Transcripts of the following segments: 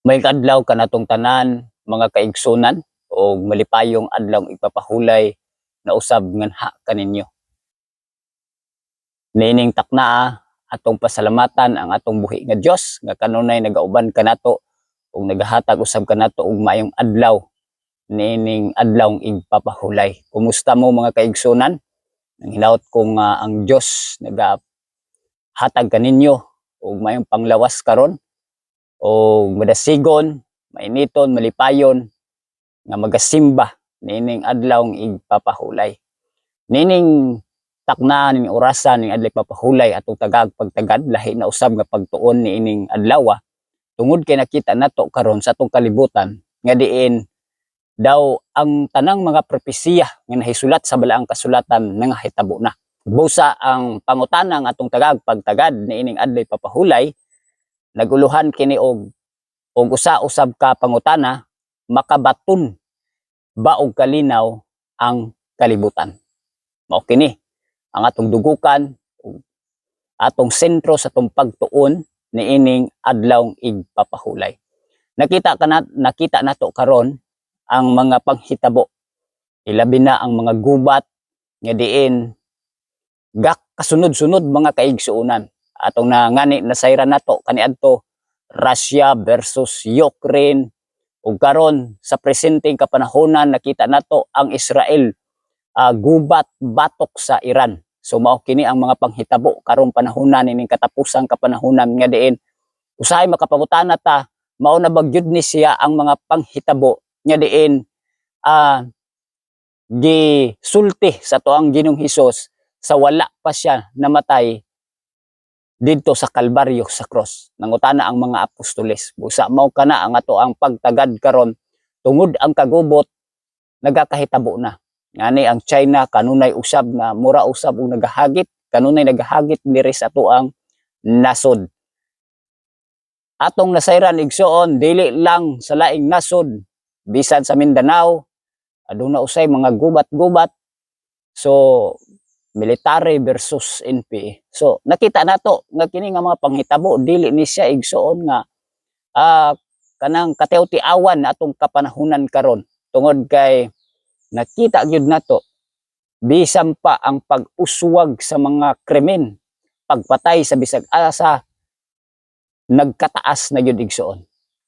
May adlaw kanatong tanan mga kaigsunan o malipayong adlaw ipapahulay na usab nganha kaninyo. Niining taknaa atong pasalamatan ang atong buhi nga Dios nga kanunay nagauban kanato ug nagahatag usab kanato og maayong adlaw niining adlaw ipapahulay. Kumusta mo mga kaigsunan? Nanghinaot ko nga ang Dios nagahatag kaninyo og maayong panglawas karon o madasigon, mainiton, malipayon nga magasimba nining adlaw igpapahulay. Nining takna ning orasan ning adlaw papahulay atong tagag pagtagad lahi na usab nga pagtuon niining adlaw tungod kay nakita nato karon sa atong kalibutan nga diin daw ang tanang mga propesiya nga nahisulat sa balaang kasulatan nangahitabo na. Busa ang pangutana ng atong tagag pagtagad niining adlaw papahulay naguluhan kini og usa usab ka pangutana makabaton ba og kalinaw ang kalibutan. Mao kini ang atong dugukan atong sentro sa atong pagtuon niining adlaw igpapahulay. Nakita nato karon ang mga panghitabo, ilabi na ang mga gubat nga diin kasunod-sunod mga kaigsuonan. Atong ngani nasayran nato kaniadto Russia versus Ukraine ug karon sa presenteng kapanahonan nakita nato ang Israel gubat batok sa Iran. So mao kini ang mga panghitabo karong panahonan ining katapusang kapanahonan nga diin usahay makapangutana ta mao na bagyod ni siya ang mga panghitabo nga diin gisulti sa tuang Ginoong Hesus sa wala pa siya namatay didto sa Kalbaryo sa cross. Nangutana ang mga apostoles. Busa mao kana ang ato ang pagtagad karon tungod ang kagubot nagakahitabo na. Ngani ang China kanunay usab na mura usab og nagahagit, kanunay nagahagit diri sa ato ang nasod. Atong nasayran igsuon dili lang sa laing nasod, bisan sa Mindanao aduna usay mga gubat-gubat. So military versus NPA. So nakita nato nga kini nga mga panghitabo dili ni siya igsuon nga kanang katiaw-tiawan na atong kapanahunan karon tungod kay nakita gyud nato bisan pa ang pag-uswag sa mga krimen, pagpatay sa bisag asa nagkataas na gyud igsuon.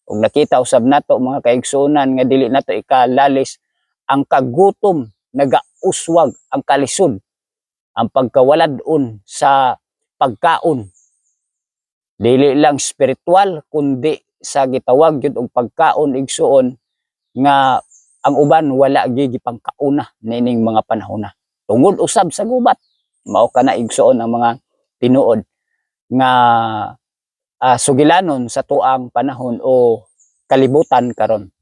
Ug nakita usab nato mga kaigsuonan nga dili nato ikalalis ang kagutom nagauswag ang kalisod, ang pagkawaladon sa pagkaon dili lang spiritual kundi sa gitawag gyud og pagkaon igsuon nga ang uban wala gyud gipangkauna nining mga panahona tungod usab sa gubat. Mao kana igsuon ang mga tinuod nga sugilanon sa tuang panahon o kalibutan karon.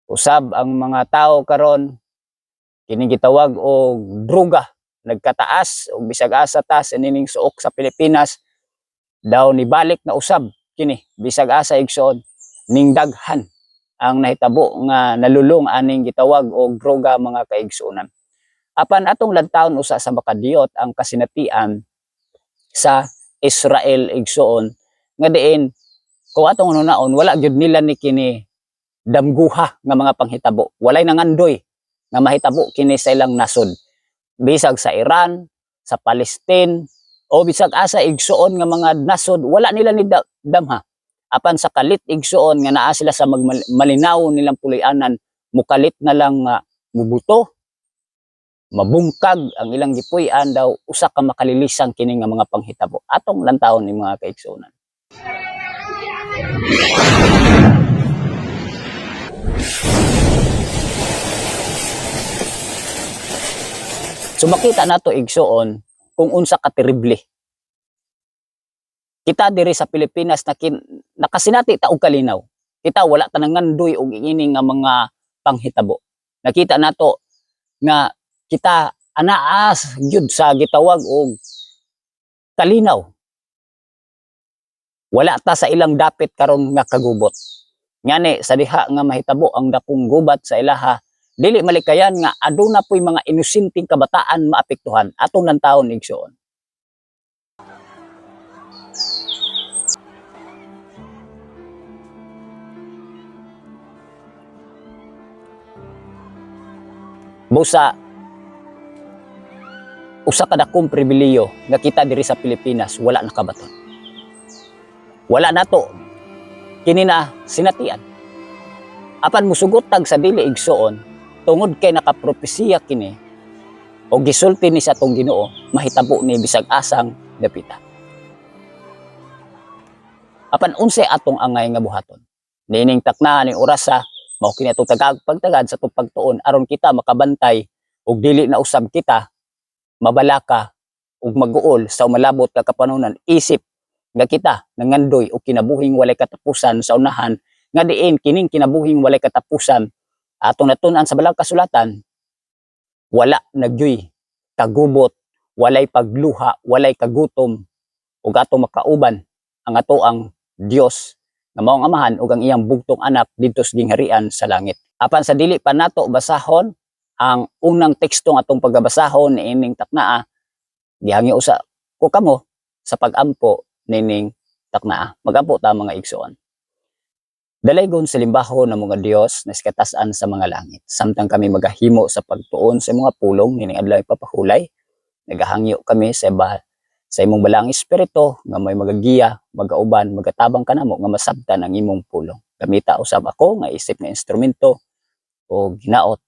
Usab ang mga tawo karon kini gitawag og droga nagkataas og bisag asa ta sa nining suok sa Pilipinas daw nibalik na usab kini bisag asa igsoon ning daghan ang nahitabo nga nalulong aning gitawag og droga mga kaigsuonan. Apan atong lantawon usa sa makadiyot ang kasinatian sa Israel igsuon nga diin kung atong hunaon wala gyud nila ni kini damguha nga mga panghitabo, walay nangandoy nga mahitabo kini sa ilang nasod. Bisag sa Iran, sa Palestine, o bisag asa igsuon nga mga nasod, wala nila ni damha. Apan sa kalit igsuon nga naa sila sa malinaw nilang pulianan, mukalit na lang mubuto, mabungkag ang ilang gipuy-an daw, usa ka makalilisang kini nga mga panghitabo. Atong lantawon ni mga kaigsuonan. So makita nato igsuon kung unsa ka terrible. Kita diri sa Pilipinas nakasinati ta og kalinaw. Kita wala ta nangandoy og ini nga mga panghitabo. Nakita nato nga kita anaas gyud sa gitawag og kalinaw. Wala ta sa ilang dapit karon nga kagubot. Ngani sa diha nga mahitabo ang dakong gubat sa ilaha dili malikayan nga aduna po'y mga inusinting kabataan maapektuhan atong lantawon igsuon. Busa usa ka dakong pribileyo nga kita diri sa Pilipinas wala nakabaton. Wala nato kini na sinatian. Apan musugotag sa dili igsuon tungod kay nakapropesiya kini o gisulti ni sa atong Ginoo mahitabo ni bisag asang dapita. Apan unsay atong angay nga buhaton? Nining takna ni oras sa mao kini atong pagtagad sa atong pagtuon aron kita makabantay ug dili na usab kita mabalaka ug maguol sa umalabot ka kapanunan isip nga kita nangandoy o kinabuhing walay katapusan sa unahan nga diin kining kinabuhing walay katapusan atong natun-an sa balang kasulatan wala nagyoy kagubot, walay pagluha, walay kagutom ug atong makauban ang atoang Dios nga maong amahan ug ang iyang bugtong anak didto sa gingharian sa langit. Apan sa dili pa nato basahon ang unang teksto nga atong pagbabasahon niining taknaa gihangyo usa ko kamo sa pag-ampo nining taknaa. Mag-ampo ta mga igsoon. Dalaygon sa limbaho ng mga Dios na sikatasan sa mga langit. Samtang kami magahimo sa pagtuon sa mga pulong nining adlaw papahulay, nagahangyo kami sa imong balang espiritu nga may magagiya, magauban, magatabang kanamo nga masabtan ang imong pulong. Gamita usab ako nga isip nga instrumento o ginaot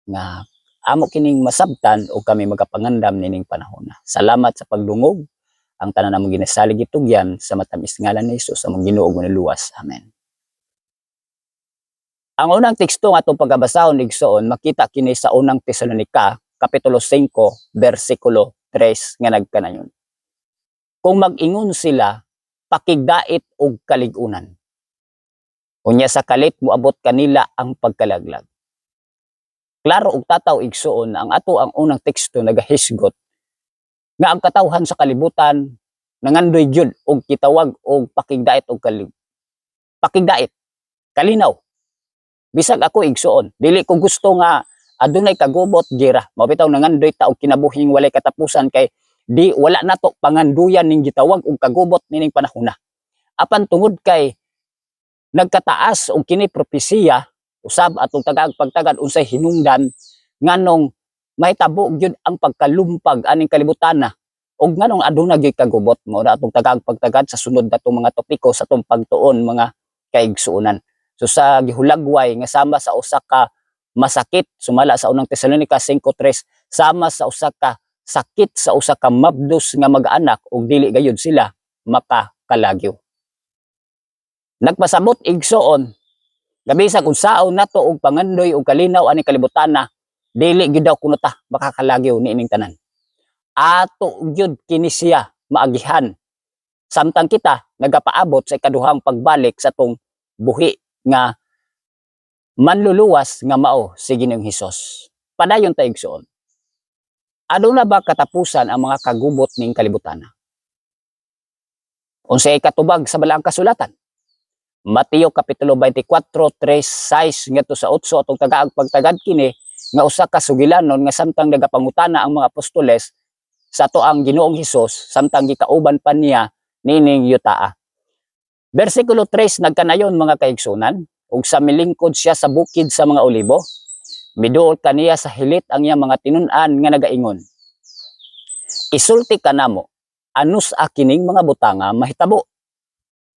nga amo kining masabtan o kami magapangandam nining panahon. Salamat sa pagdungog. Ang tanan namong ginasalig itugyan sa matamis ngalan ni Hesus among Ginoo ug luwas. Amen. Ang unang teksto nga atong pagbabasahon igsoon makita kini sa unang Tesalonica kapitulo 5 bersikulo 3 nga nagkanayon. Kung mag-ingon sila pakigdait og kaligunan. Unya sa kalit moabot kanila ang pagkalaglag. Klaro og tataw igsoon ang ato ang unang teksto nagahisgot nga ang katawhan sa kalibutan nangandoy gyud og kitawag og pakigdait og pakigdait kalinaw. Bisag ako igsuon, dili ko gusto nga adunay kagubot gira. Mabitaw nangandoy ta og kinabuhing walay katapusan kay di wala nato panganduyan ning gitawag og kagubot nining panahona. Apan tungod kay nagkataas og kini propesiya usab atong tagaag pagtagad unsay hinungdan nganong mahitabo gyud ang pagkalumpag aning kalibutana og nganong aduna gyud kagubot mo na atong tagaag pagtagad sa sunod natong mga topiko sa atong pagtuon mga kaigsuonan. So sa gihulagway nga sama sa usa ka masakit sumala sa unang Tesalonica 5:3 sama sa usa ka sakit sa usa ka mabdos nga mag-anak ug dili gayud sila makakalagyo. Nagpasabot igsoon gabisa kung saon nato og pangandoy og kalinaw ani kalibutana dili gyud daw kuno ta makakalagyo niining tanan. Ato gyud kini siya maagihan samtang kita nagapaabot sa ikaduhang pagbalik sa tong buhi nga manluluwas nga mao si Ginoong Hesus. Padayon ta igsoon. Aduna ba katapusan ang mga kagubot ning kalibutana? Unsay katubag sa balaang kasulatan? Mateo kapitulo 24:3-6 ngadto sa 8 atong tagaag pagtagad kini nga usa ka sugilanon nga samtang nagapangutana ang mga apostoles sa ato ang Ginoong Hesus samtang gikauban pa niya nining yutaa. Bersikulo 3 nagkanayon mga kaigsunan, ug sa milingkod siya sa bukid sa mga olibo, miduol kaniya sa hilit ang iyang mga tinun-an nga nagaingon. Isulti kanamo, anus kining mga butanga mahitabo,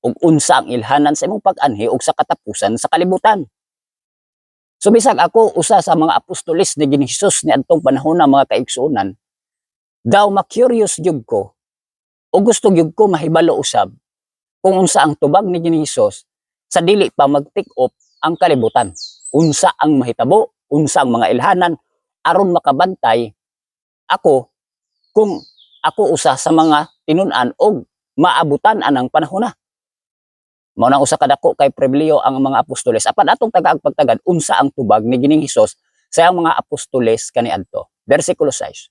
ug unsa ang ilhanan sa imong pag-anhi ug sa katapusan sa kalibutan. So bisag ako usa sa mga apostoles ni Ginoong Hesus ni adtong panahon ng mga kaigsunan, daw ma-curious gyud ko o gusto gyud ko mahibalo usab kung unsa ang tubag ni Ginoong Hesus sa dili pa mag-take-off ang kalibutan. Unsa ang mahitabo, unsa ang mga ilhanan aron makabantay ako kung ako usa sa mga tinun-an og maabutan anang panahon na. Mao nang usa kadako kay pribileyo ang mga apostoles. Apan atong tagaag pagtagad unsa ang tubag ni Ginoong Hesus sa mga apostoles kaniadto. Bersikulo 6.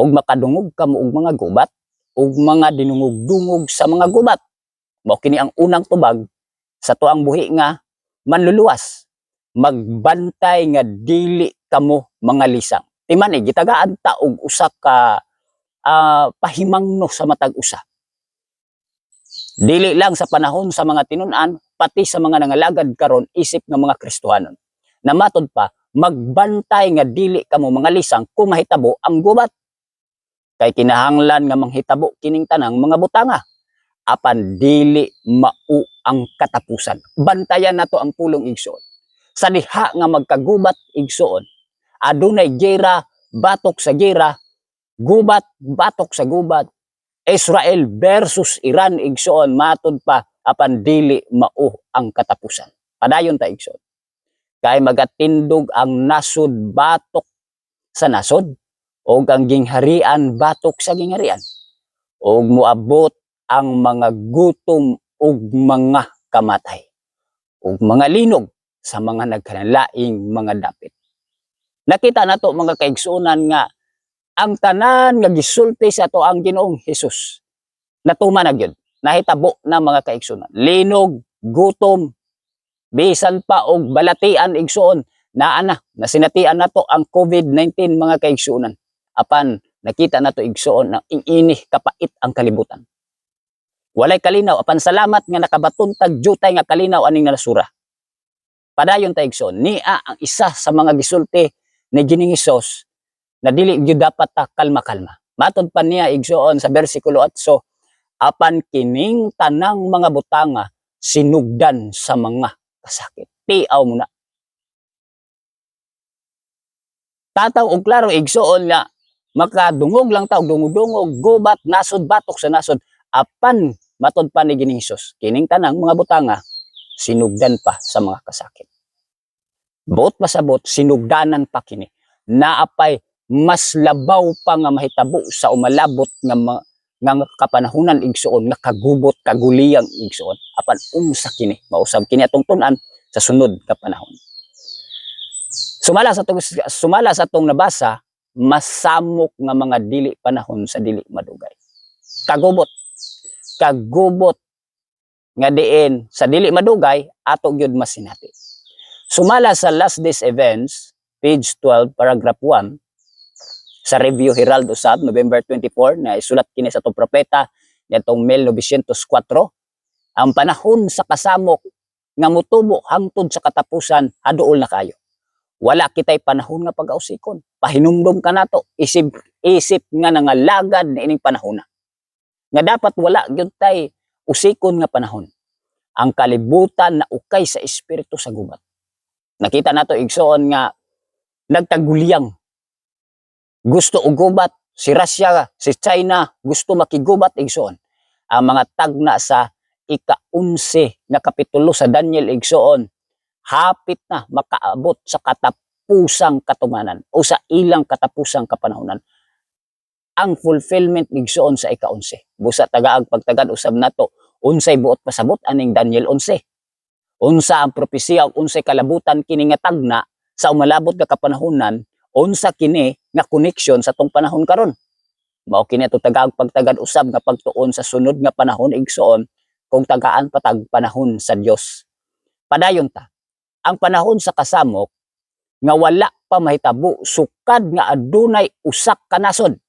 Og makadungog kamo og mga gubat ug mga dinungog-dungog sa mga gubat. Mao kini ang unang tubag sa tuang buhi nga manluluwas. Magbantay nga dili kamo mga lisang. Timan gitagaan ta og usa ka pahimangno sa matag usa. Dili lang sa panahon sa mga tinun-an, pati sa mga nangalagad karon isip nga mga Kristohanon. Namatod pa magbantay nga dili kamo mga lisang kung mahitabo ang gubat. Kay kinahanglan nga manghitabo kining tanang mga butanga apan dili mao ang katapusan. Bantayan nato ang pulong igsoon. Sa diha nga magkagubat igsoon, adunay gera batok sa gera, gubat batok sa gubat. Israel versus Iran igsoon matud pa apan dili mao ang katapusan. Padayon ta igsoon. Kay magatindog ang nasod batok sa nasod o ang gingharian batok sa gingharian. O muabot ang mga gutom ug mga kamatay ug mga linog sa mga nagkanalaing mga dapit. Nakita nato mga kaigsuonan nga ang tanan nga gisulti sa ato ang Ginoong Hesus natuman na gyud, nahitabo na mga kaigsuonan. Linog, gutom, bisan pa og balatian igsuon naa na nasinatian nato ang COVID-19 mga kaigsuonan. Apan nakita nato igsuon na iinih kapait ang kalibutan. Walay kalinaw apan salamat nga nakabatuntag jutay nga kalinaw aning nasura. Padayon ta igsoon niya ang isa sa mga gisulti ni Gining Hesus na dili gyud dapat ta kalma-kalma. Matud pa niya igsoon sa bersikulo 8, apan kining tanang mga butanga sinugdan sa mga kasakit. Tiaw mo na. Tataw og klaro igsoon nga makadungog lang ta og dungog-dungog gubat nasod batok sa nasod apan matud pa ni Gining Hesus kining tanang mga butanga sinugdan pa sa mga kasakit. Buot pasabot sinugdanan pa kini. Naapay mas labaw pa nga mahitabo sa umalabot nga kapanahunan igsuon nga kagubot kaguliyang igsuon apan unsa kini mausab kini atong tun-an sa sunod ka panahon. Sumala sa atong nabasa masamok nga mga dili panahon sa dili madugay. Kagubot nga diin sa dili madugay ato gyud masinati. Sumala sa Last Days Events, page 12, paragraph 1, sa Review Herald usab, November 24, na isulat kini sa itong propeta nitong 1904, ang panahon sa kasamok nga mutubo hangtod sa katapusan, haduol na kayo. Wala kitay panahon nga pag-ausikon. Pahinumdum ka nato, isip nga nangalagad na ining panahon na. Nga dapat wala gyud tay usikon nga panahon. Ang kalibutan na ukay sa espiritu sa gubat. Nakita nato igsoon nga nagtaguliyang. Gusto og gubat si Russia, si China, gusto makigubat igsoon. Ang mga tagna sa ika-11 na kapitulo sa Daniel igsoon, hapit na makaabot sa katapusang katumanan o sa ilang katapusang kapanahonan. Ang fulfillment igsoon sa ika-11. Busa tagaag pagtagad usab nato, unsay buot pasabot aning Daniel 11. Unsa ang propesiya ug unsay kalabutan kini nga tagna sa umalabot nga kapanahonan, unsa kini nga connection sa tong panahon karon. Mao kini ato tagaag pagtagad usab nga pagtuon sa sunod nga panahon igsoon kung tagaan patag panahon sa Dios. Padayon ta. Ang panahon sa kasamok nga wala pa mahitabo sukad nga adunay usak ka nasod.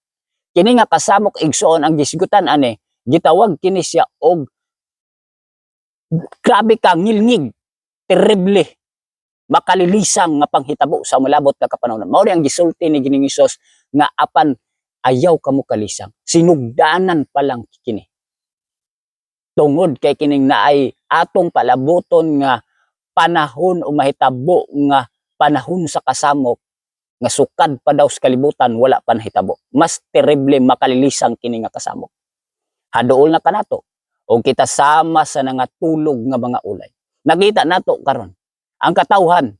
Kini nga kasamok igsoon ang gisgutan ani gitawag kini siya og grabe ka ngilngig, terrible, makalilisang nga panghitabo sa malabot nga kapanahon. Mao ang gisulti ni Gining Hesus nga apan ayaw kamo kalisang, sinugdanan pa lang kini. Tungod kay kining naay atong palaboton nga panahon o mahitabo nga panahon sa kasamok nga sukad pa daw sa kalibutan wala pa nahitabo. Mas terrible makalilisang kini nga kasamok. Haduol na kanato o kita sama sa nangatulog nga mga ulay. Nakita nato karon ang katawhan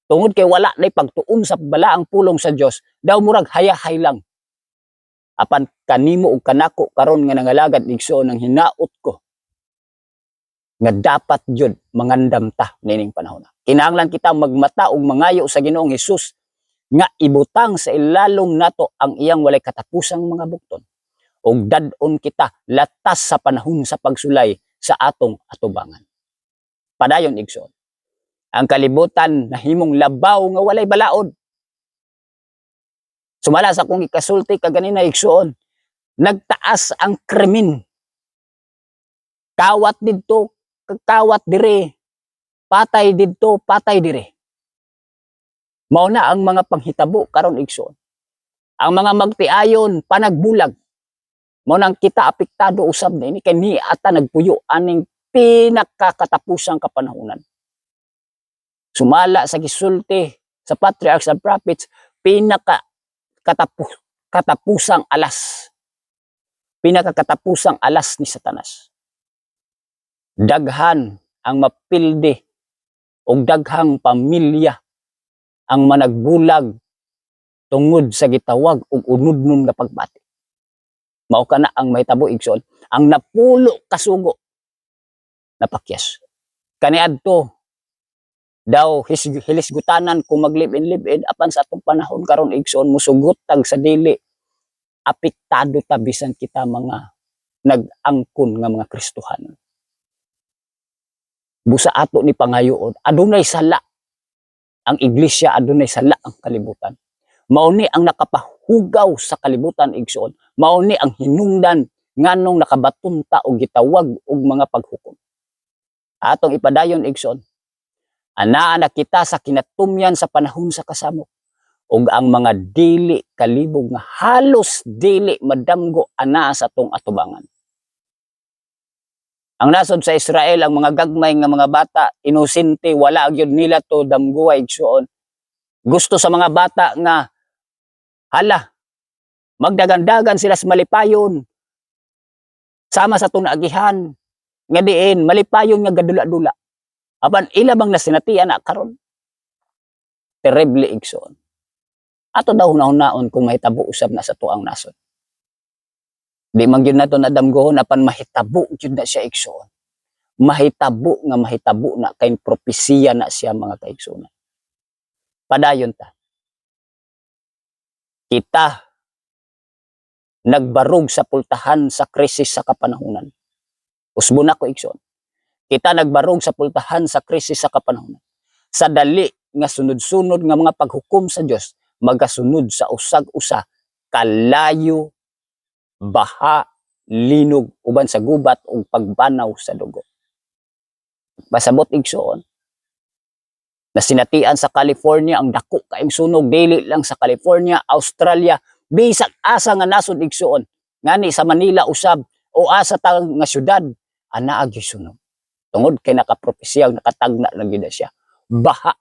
tungod kay wala nay pagtuon sa balaang pulong sa Dios daw murag hayahay lang. Apan kanimo ug kanako karon nga nangalagad igsoon ang hinaot ko nga dapat jud mangandam ta nining panahon. Kinahanglan kita magmata ug mangayo sa Ginoong Hesus nga ibutang sa ilalom nato ang iyang walay katapusang mga bukton. Og dadon kita latas sa panahon sa pagsulay sa atong atubangan. Padayon igsoon. Ang kalibutan nahimong labaw nga walay balaod. Sumala sa akong ikasulti kaganina igsoon, nagtaas ang krimen. Kawat didto, kawat dire, patay didto, patay dire. Mao na ang mga panghitabo karon igsoon. Ang mga magtiayon panagbulag. Mao nang kita apektado usab ni kay ni ata nagpuyo aning pinakakatapusang kapanahunan. Sumala sa gisulti sa patriarchs and prophets, katapusang alas. Pinakakatapusang alas ni Satanas. Daghan ang mapildi o daghang pamilya ang managbulag tungod sa gitawag og unudnon nga pagbati. Mao kana ang mahitabo igsoon, ang napulo kasugo napakyas. Kaniadto daw hilisgutanan kung maglive-in apan sa atong panahon karon igsoon musugot tag sa dili apektado ta bisan kita mga nag-angkon nga mga Kristohanon. Busa ato ni pangayoon adunay sala ang iglesia, adunay sala ang kalibutan. Mao ni ang nakapahugaw sa kalibutan igsoon. Mao ni ang hinungdan nganong nakabatunta og gitawag og mga paghukom. Atong ipadayon igsoon. Anaa na kita sa kinatumyan sa panahon sa kasamok. Og ang mga dili kalibog nga halos dili madamgo anaa sa atong atubangan. Ang nasod sa Israel, ang mga gagmay nga mga bata, inosente, wala gyud nila to damguwa igsoon. Gusto sa mga bata nga hala, magdagandagan sila sa malipayon. Sama sa tunaagihan, nga diin, malipayon nga gadula-dula. Apan ilabang na sinatian na karon. Terrible igsoon. Ato daw hunahon kung mahitabo usab na sa tuang nasod. Di man gyud nato nadamgohon apan mahitabo gyud na siya igsoon. Mahitabo na kay propesiya na siya mga kaigsoon. Padayon ta. Kita nagbarog sa pultahan sa krisis sa kapanahunan. Usbo na ko igsoon. Kita nagbarog sa pultahan sa krisis sa kapanahunan. Sa dali nga sunod-sunod nga mga paghukom sa Dios magasunod sa usag-usa kalayo, baha, linog uban sa gubat ug pagbanaw sa dugo. Pasabot igsoon. Nasinatian sa California ang dako kaayong sunog, dili lang sa California, Australia, bisag asa nga nasod igsoon. Ngani sa Manila usab o asa ta nga syudad anaa gyud sunog. Tungod kay nakapropesya nakatagna lang gyud siya. Baha.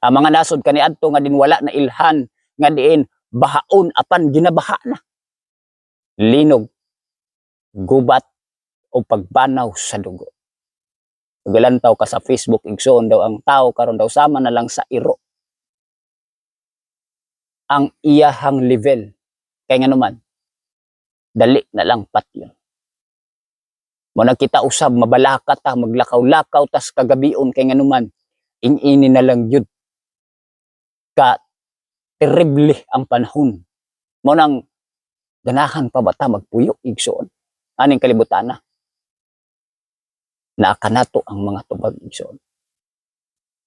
Ang mga nasod kaniadto nga dinwala na ilhan nga diin bahaon apan ginabaha na. Linog, gubat o pagbanaw sa dugo. Galantaw ka sa Facebook igsoon daw ang tao karon daw sama na lang sa iro. Ang iyahang level kay nganuman dali na lang patyon. Mo nakita usab mabalaka ta maglakaw-lakaw tas kagabion kay nganuman ing-ini na lang yun ka terrible ang panahon. Mo nang ganahan pa bata magpuyo igsoon aning kalibutan na. Naakanato ang mga tubag igsoon.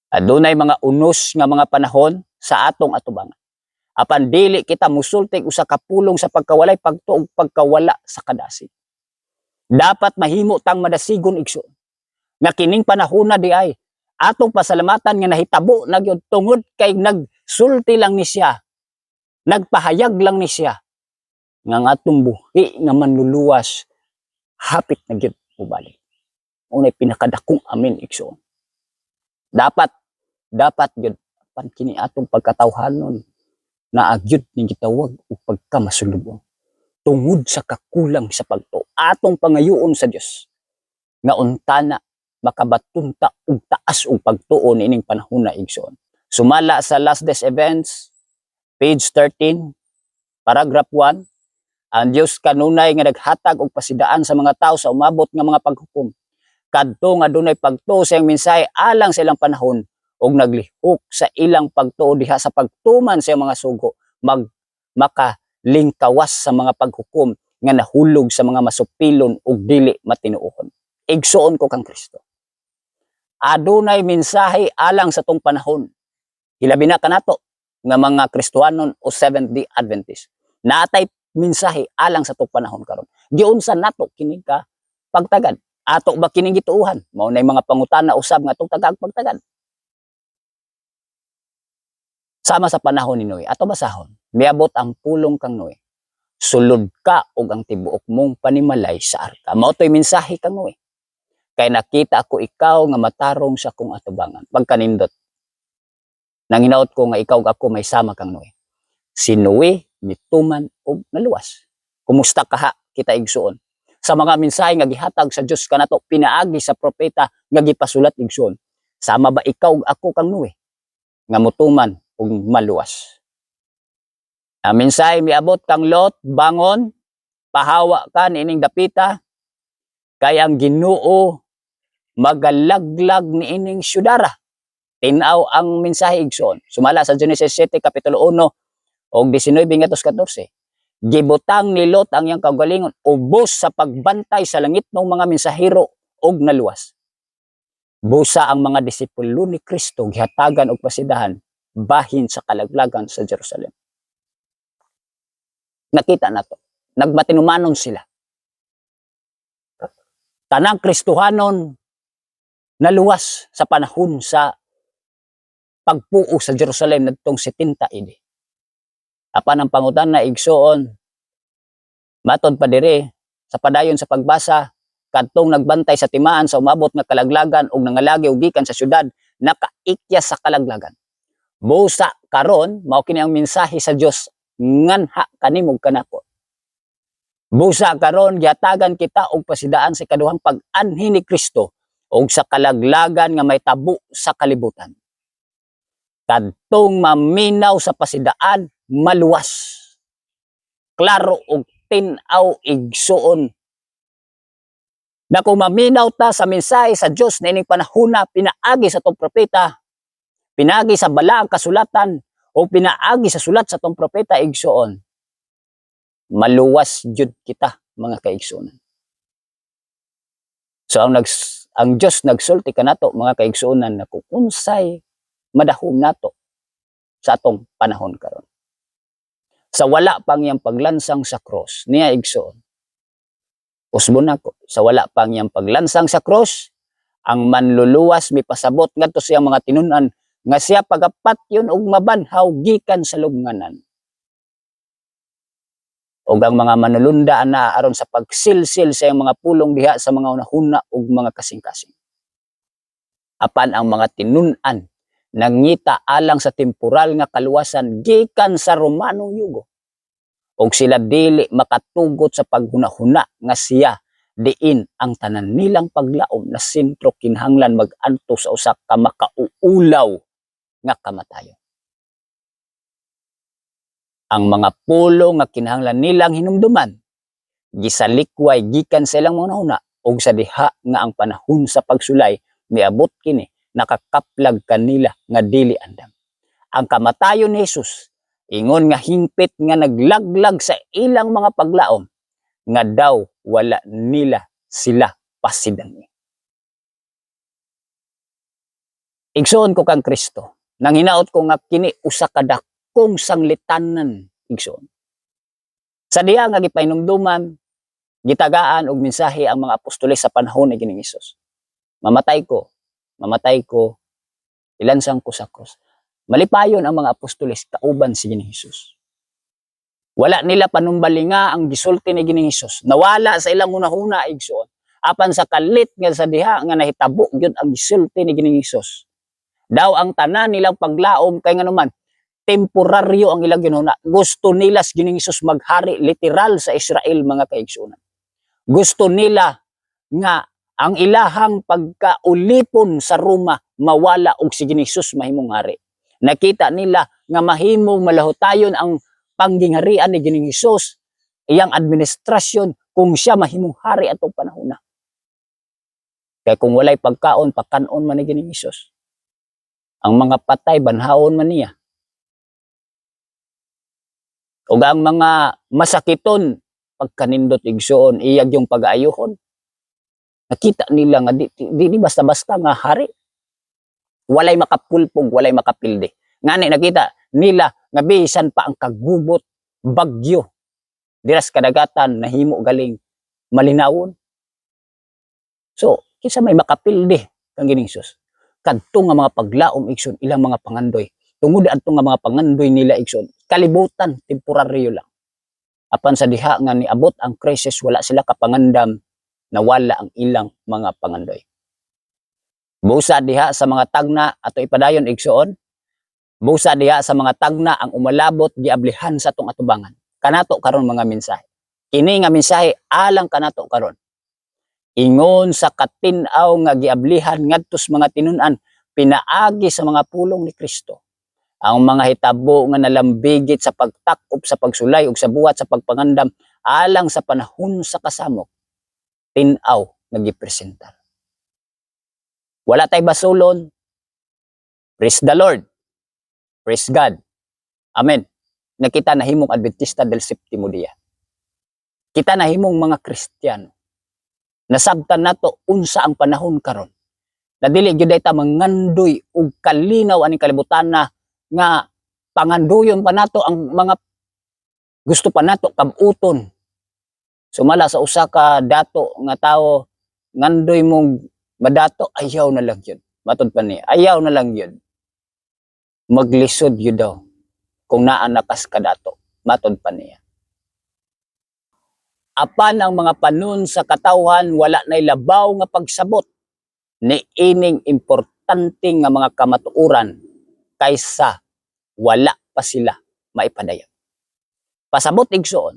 Adunay mga unos nga mga panahon sa atong atubangan. Apan dili kita musultig usa ka pulong sa pagkawalay pagtuog pagkawala sa kadasig. Dapat mahimo tang madasigon igsoon. Nga kining panahon na di ay atong pasalamatan nga nahitabo na gyud tungod kay nagsulti lang ni siya. Nagpahayag lang ni siya nga ang atong buhi nga manluluwas hapit na gyud ubalik. Unay pinakadakong amin igsoon. Dapat gyud pan kini atong pagkatawhanon na agyud ning gitawag og pagkamasulubong tungod sa kakulang sa pagtuo atong pangayoon sa Dios nga untana makabatunta og taas og pagtuo niining panahon na igsoon. Sumala sa Last Days Events page 13 paragraph 1, ang Dios kanunay nga naghatag og pasidaan sa mga tawo sa umabot nga mga paghukom kadto nga dunay pagtuo sa iyang mensahe alang sa ilang panahon ug naglihok sa ilang pagtuo diha sa pagtuman sa mga sugo makalingkawas sa mga paghukom nga nahulog sa mga masupilon ug dili matinuohon. Igsoon ko kang Kristo. Adunay mensahe alang sa tong panahon. Hilabi na kanato nga mga Kristiyanon o Seventh-day Adventist. Natay mensahe alang sa tong panahon karon. Giunsa nato kini ka pagtagad. Ato ba kining gituuhan? Mao nay mga pangutana usab nga atong tagag pagtagad. Sama sa panahon ni Noe, ato basahon, miabot ang pulong kang Noe. Sulod ka og ang tibuok mong panimalay sa arka. Mao to'y mensahe kang Noe. Kay nakita ako ikaw nga matarong sa kong atubangan. Pagkanindot. Nanginaot ko nga ikaw ako may sama kang Noe. Si Noe mituman og naluwas. Kumusta kaha kita igsuon? Sa mga mensahe nga gihatag sa Dios kanato pinaagi sa propeta nga gipasulat igsuon. Sama ba ikaw ug ako kang Noe nga mutuman og maluwas? Ang mensahe miabot kang Lot, bangon, pahawa ka niining dapita, kay ang Ginoo magalaglag niining syudara. Tinaw ang mensahe igsoon. Sumala sa Genesis 7 kapitulo 1 og 19 ngadto 14. Gibutang ni Lot ang iyang kaugalingon ubos sa pagbantay sa langit ng mga mensahero og naluwas. Busa ang mga disipulo ni Kristo gihatagan og pasidahan bahin sa kalaglagan sa Jerusalem. Nakita na to. Nagmatinumanon sila. Tanang Kristohanon naluwas sa panahon sa pagpuo sa Jerusalem nagtong 70 AD. Apan ang pangutan na igsoon, matod pa dire sa padayon sa pagbasa, kadtong nagbantay sa timaan sa umabot nga kalaglagan ug nangalagi og gikan sa syudad, nakaikya sa kalaglagan. Busa karon mao kini ang mensahe sa Dios nganha kanimo kanako. Busa karon gihatagan kita og pasidaan sa ikaduhang pag-anhi ni Kristo og sa kalaglagan nga may tabo sa kalibutan. Kadtong maminaw sa pasidaan, maluwas. Klaro og tin-aw igsuon. Na kung maminaw ta sa mensahe sa Dios na ining panahona pinaagi sa tong propeta, pinaagi sa balaang kasulatan o pinaagi sa sulat sa tong propeta igsuon, maluwas jud kita mga kaigsuonan. So ang Dios nagsulti kanato mga kaigsuonan na kung unsay madahom nato sa atong panahon karon. Sa wala pang iyang paglansang sa cross niya igsuon. Usbon nako, sa wala pang iyang paglansang sa cross, ang manluluwas mipasabot ngadto sa mga tinun-an nga siya pagapatyon og mabanhaw gikan sa lubnganan. Og ang mga manulunda ana aron sa pagsilsil sa mga pulong diha sa mga unahuna ug mga kasing-kasing. Apan ang mga tinun-an nangita alang sa temporal nga kaluwasan gikan sa Romanong yugo. Og sila dili makatugot sa paghunahuna nga siya diin ang tanan nilang paglaom na sentro kinahanglan mag-anto sa usa ka makauulaw nga kamatayon. Ang mga pulo nga kinahanglan nilang hinumduman gisalikway gikan sa ilang mga una og sa diha nga ang panahon sa pagsulay miabot kini nakakaplag kanila nga dili andam. Ang kamatayon ni Jesus ingon nga hingpit nga naglaglag sa ilang mga paglaom nga daw wala nila sila pasidani. Igsoon ko kang Kristo. Nang hinaot ko nga kini usa ka dakong sanglitanan igsoon. Sa diha nga gipahinumduman, gitagaan og mensahe ang mga apostoles sa panahon ni Ginoong Hesus. Mamatay ko, ilansang ko sa krus. Malipayon ang mga apostoles kauban si Ginoong Hesus. Wala nila panumbalinga ang gisulti ni Ginoong Hesus. Nawala sa ilang hunahuna igsoon. Apan sa kalit nga sa diha nga nahitabo gyud ang gisulti ni Ginoong Hesus. Daw ang tanan nilang paglaom kay nganuman temporaryo ang ilang ginuna. Gusto nila si Ginoong Hesus maghari literal sa Israel mga kaigsuonan. Gusto nila nga ang ilahang pagkaulipon sa Roma mawala og si Ginoong Hesus mahimong hari. Nakita nila nga mahimong malahutayon ang pangingharian ni Ginoong Hesus, iyang administrasyon kung siya mahimong hari atong panahon na. Kaya kung walay pagkaon, pakanon man ni Ginoong Hesus. Ang mga patay, banhaon man niya. O ang mga masakiton, pagkanindot igsoon, iyag yung pag-aayuhon. Nakita nila nga di basta-basta nga hari. Walay makapulpog, walay makapilde. Ngani nakita nila nga bisan pa ang kagubot, bagyo. Diras kadagatan, nahimo galing malinawon. So, kinsa may makapilde kang Ginoong Hesus. Kadto nga mga paglaom igsoon ilang mga pangandoy tungod adto nga mga pangandoy nila igsoon, kalibutan, temporaryo lang. Apan sa diha nga niabot ang krisis, wala sila kapangandam, nawala ang ilang mga pangandoy. Busa diha sa mga tagna ato ipadayon igsoon, busa diha sa mga tagna ang umalabot giablihan sa atong atubangan. Kanato karon mga mensahe. Kini nga mensahe alang kanato karon. Ingon sa katinaw nga giablihan ngadtos mga tinun-an pinaagi sa mga pulong ni Kristo. Ang mga hitabo nga nalambigit sa pagtakop sa pagsulay ug sa buhat sa pagpangandam alang sa panahon sa kasamok, tin-aw nga gipresentar. Wala tay basulon. Praise the Lord. Praise God. Amen. Nakita nahimong Adventista del Séptimo Día. Kita nahimong mga Kristiyano. Nasabtan nato unsa ang panahon karon. Na dili gyud ta mangandoy og kalinaw ani kalibutan na nga pangandoyon pa nato ang mga gusto pa nato kabuton. Sumala sa usa ka dato nga tawo, ngandoy mong madato, ayaw na lang yun. Matod pa niya, ayaw na lang yun. Maglisod yun daw kung naanakas ka dato. Matod pa niya. Apan ang mga panon sa katawhan wala nay labaw nga pagsabot ni ining importante nga mga kamatuoran kaysa wala pa sila maipadayag. Pasabot igsoon.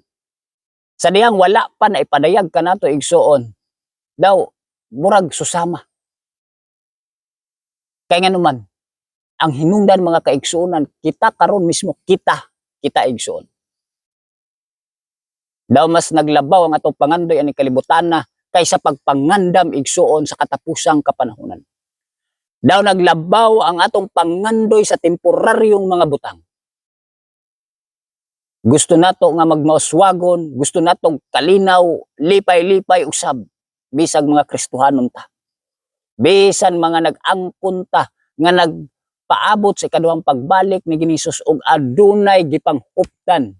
Sa diyang wala pa na ipadayag ka nato igsoon, daw murag susama. Kaya nga naman, ang hinungdan mga kaigsuonan, kita karon mismo, kita igsoon. Daw mas naglabaw ang atong pangandoy ani kalibutan na kaysa pagpangandam igsoon sa katapusang kapanahonan. Daw naglabaw ang atong pangandoy sa temporaryong mga butang. Gusto nato nga magmauswagon, gusto nato kalinaw, lipay-lipay usab, bisag mga Kristohanon ta. Bisan mga nag-angkon ta, nga nagpaabot sa ikaduhang pagbalik ni Ginisus og adunay gipanghuptan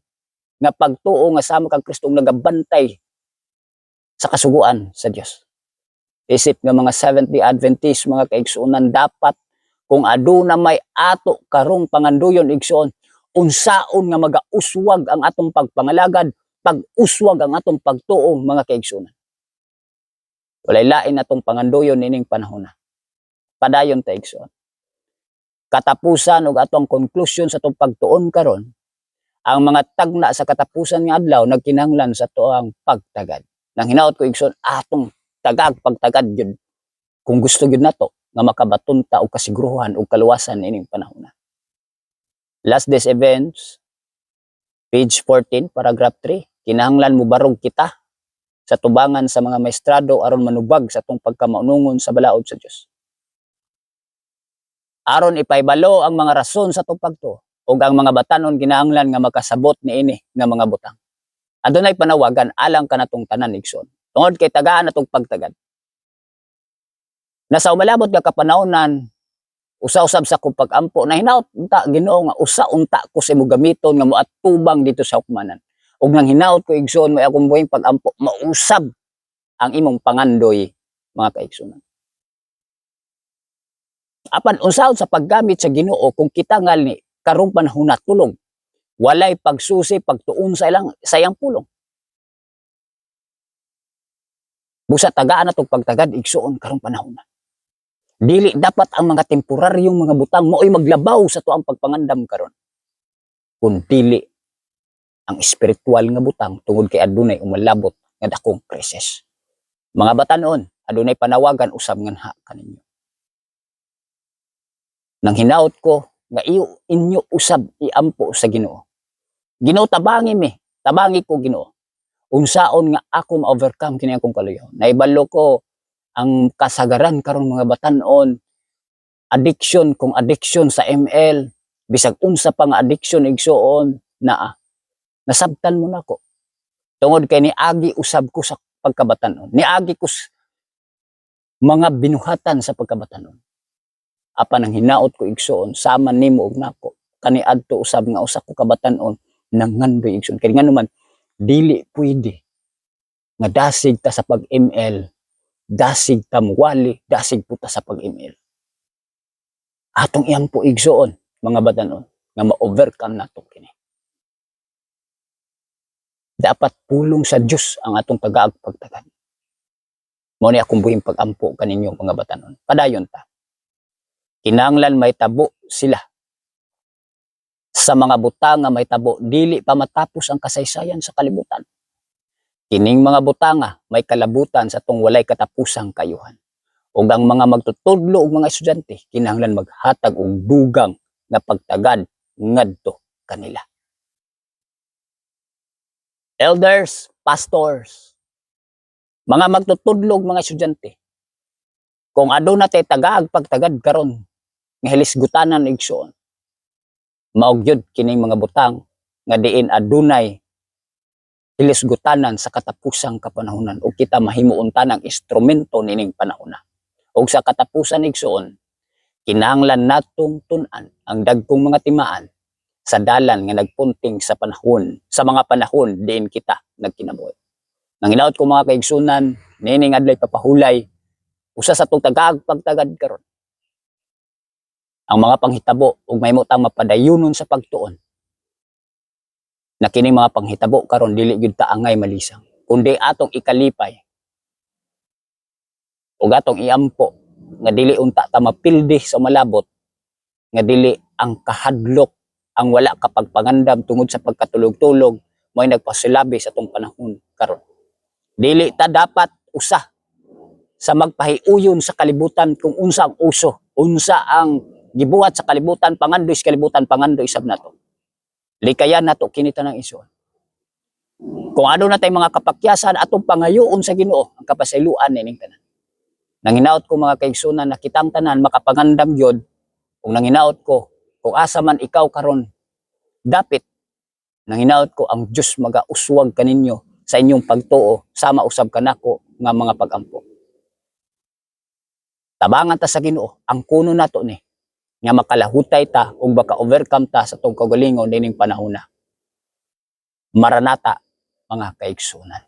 nga pagtuo nga sama kang Kristo nagabantay sa kasuguan sa Dios. Isip nga mga Seventh-day Adventist, mga kaigsuonan, dapat kung aduna may ato karong pangandoyon igsoon, unsaon nga magauswag ang atong pagpangalagad, pag-uswag ang atong pagtuo mga kaigsuonan. Walay lain atong pangandoyon nining panahon na. Padayon ta igsoon. Katapusan ug atong conclusion sa atong pagtuon karon, ang mga tagna sa katapusan nga adlaw nagkinahanglan sa tuang pagtagad. Nang hinaot ko igsoon atong pagtagad gyud kung gusto gyud nato nga makabaton ta og kasiguruhan ug kaluwasan nining panahon na. Last Days Events, page 14, paragraph 3. Kinahanglan mo barog kita sa tubangan sa mga maestrado aron manubag sa atong pagkamaunungon sa balaod sa Dios. Aron ipaybalo ang mga rason sa atong pagtuo ug ang mga batanon kinahanglan nga makasabot niini nga mga butang. Adunay panawagan alang kanatong tanan igsoon. Tungod kay tagaan atong pagtagad. Nasa umalabot nga kapanahonan, usa-usab sa kong pag-ampo na hinaot unta Ginoo nga usa unta ko sa imong gamiton nga moatubang dito sa hukmanan. Ug nang hinaot ko igsoon may akong buhing pag-ampo, mausab ang imong pangandoy mga kaigsuonan. Apan unsaon sa paggamit sa Ginoo kung kita ngali karong panahon na tulong, walay pagsusi pagtuon sa iyang pulong. Busa tagaan atong pagtagad igsoon karong panahon na. Dili dapat ang mga temporaryong mga butang mao'y maglabaw sa tuang pagpangandam karon. Kun dili ang espiritual nga butang tungod kay adunay umalabot nga dakong krisis. Mga batanon, adunay panawagan usab nganha kaninyo. Nang hinaot ko nga inyo usab iampo sa Ginoo. Ginoo tabangi ko Ginoo. Unsaon nga ako ma-overcome kini akong kaluyo. Naibalo ko ang kasagaran karong mga batanon, addiction kung addiction sa ML, bisag unsa pa nga addiction igsoon na nasabtan mo nako. Tungod kay niagi usab ko sa pagkabatanon. Niagi ko mga binuhatan sa pagkabatanon. Apan ang hinaot ko igsoon sama nimo og nako kaniadto usab nga usa ko kabatan-on nangandoy igsoon kay nganuman dili pwede nga dasig ta sa pag-ML, dasig ta muwali, dasig puta sa pag-ML. Atong iyang po igsoon mga batanon nga ma-overcome nato kini. Dapat pulong sa Dios ang atong tagaag pagtagad. Mao ni akong buhing pag-ampo kaninyo mga batanon. Padayon ta. Kinahanglan may tabo sila. Sa mga butanga may tabo, dili pa matapos ang kasaysayan sa kalibutan. Kining mga butanga may kalabutan sa tong walay katapusang kayuhan. Ug ang mga magtutudlo ug mga estudyante kinahanglan maghatag og dugang nga pagtagad ngadto kanila. Elders, pastors, mga magtutudlo ug mga estudyante, kung aduna tay tagaag pagtagad karon nga hilisgutanan igsoon, maog gyud kining mga butang nga diin adunay hilisgutanan sa katapusang kapanahunan ug kita mahimuon tanang instrumento nining panahona. Ug sa katapusan igsoon, kinahanglan natong tun-an ang dagkong mga timaan sa dalan nga nagpunting sa panahon, sa mga panahon diin kita nagkinabuhi. Nanginaot ko mga kaigsunan, nining adlay papahulay, usa sa tong tagaag pagtagad karon. Ang mga panghitabo ug mahimutang mapadayunon sa pagtuon. Na kining mga panghitabo karon dili gyud ta angay malisang, kundi atong ikalipay ug atong iampo nga dili unta ta mapildi sa malabot, nga dili ang kahadlok, ang wala kapagpangandam tungod sa pagkatulog-tulog mo'y nagpasilabi sa tong panahon karon. Dili ta dapat usa sa magpahiuyon sa kalibutan kung unsa ang uso, unsa ang gibuhat sa kalibutan, pangandoy sa kalibutan, pangandoy sab nato. Likayan nato kini tanang isuon. Kung ano na tay mga kapakyasan atong pangayoon sa Ginoo, ang kapasayloan nining tanan. Nanginaot ko mga kaigsunan na kitang tanan makapangandam gyud, kung nanginaot ko kung asa man ikaw karon dapit, nanginaot ko ang Dios magauswag kaninyo sa inyong pagtuo sama usab kanako nga mga pagampo. Tabangan ta sa Ginoo ang kuno nato ni nga makalahutay ta ug maka-overcome ta sa tong kagalingon nining panahona. Maranata mga kaigsunan.